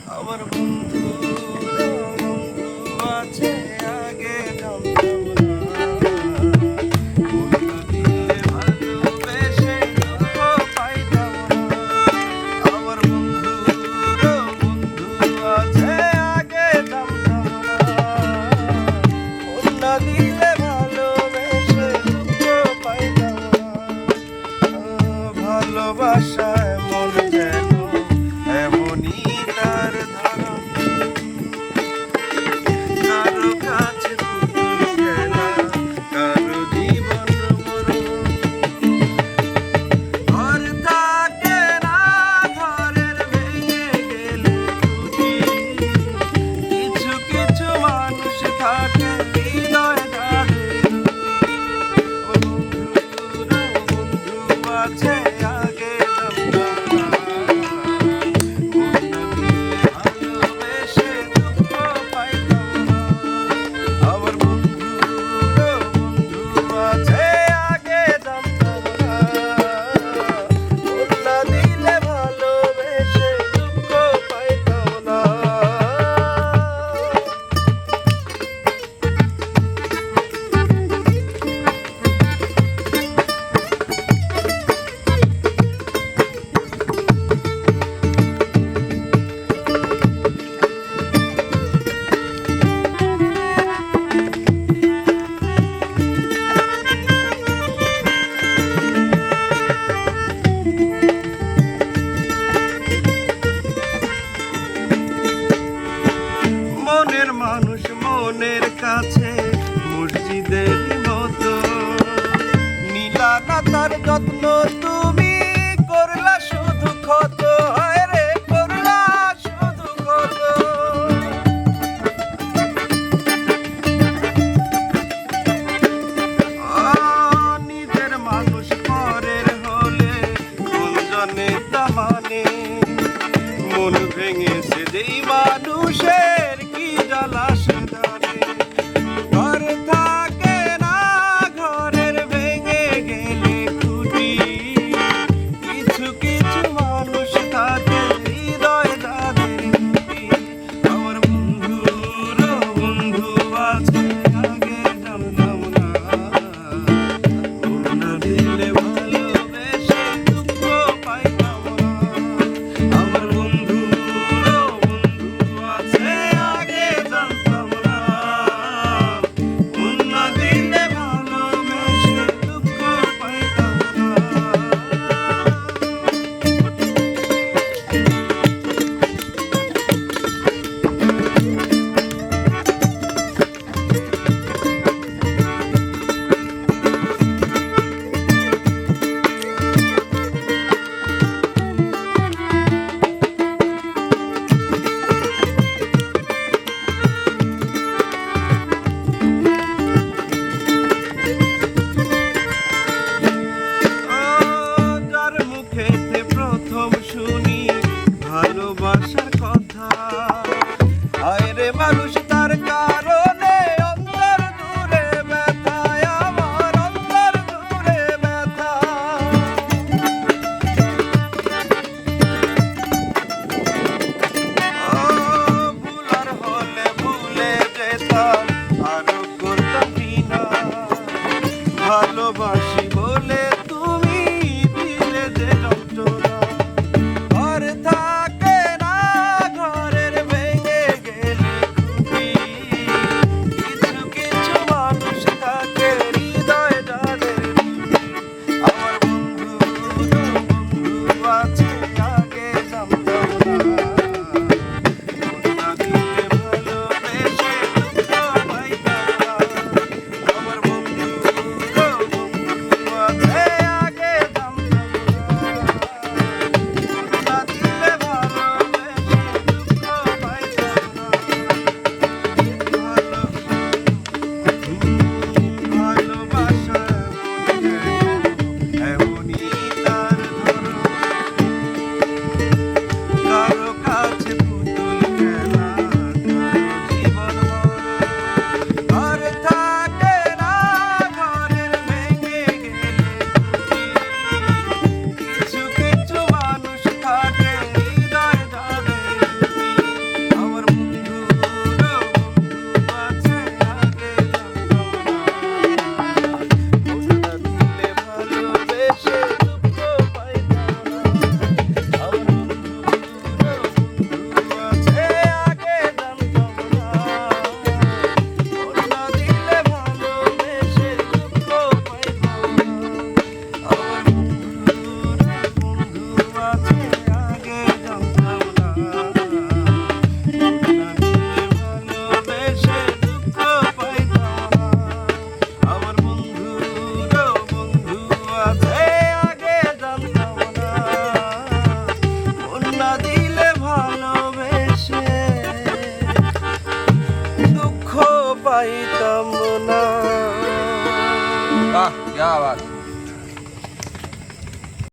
আমার বন্ধু বন্ধু আছে আগে জানতাম না বন্ধু দিলে ভালোবেসে দুঃখ পাইতাম না আমার বন্ধু বন্ধু আছে আগে জানতাম না বন্ধু দিলে ভালোবেসে দুঃখ পাইতাম না ভালোবাসায় মন যেন এমনই তার ধারা কারো কাছে পুতুল খেলা কারো জীবন মরণ ঘর থাকে না ঘরের ভেঙে গেলে খুঁটি কিছু কিছু মানুষ থাকে হৃদয় যাদের বন্ধুরা বন্ধু আছে আগে মনের মানুষ মনের কাছে মসজিদের মতো নীলা না তার যত্ন তুমি করলা শুধু ক্ষত হায় রে করলা শুধু ক্ষত নিজের মানুষ পরের হলে কোন জনে তা মানে মন ভেঙেছে যেই মানুষের কি জ্বালা সে জানে ঘর থাকে না ঘরের ভেঙে গেলে খুঁটি কিছু কিছু মানুষ থাকে হৃদয় যাদের দুটি আমার বন্ধুর বন্ধু আছে আগে জানতাম না না দিলে ভালোবেসে দুঃখ পাইতাম না আমার বন্ধু আছে আগে জানতাম না না দিলে ভালোবেসে দুঃখ পাইতাম না যার মুখেতে প্রথম শুনি ভালোবাসার কথা হায় রে মানুষ তার কারণে অন্তর দূরে ব্যথা আমার অন্তর দূরে ব্যথা ভুলার হলে ভুলে যেতাম আরো করতাম না ভালোবাসি বলে তুমি দিলে যে যন্ত্রণা ঘর থাকে না ঘরের क्या बात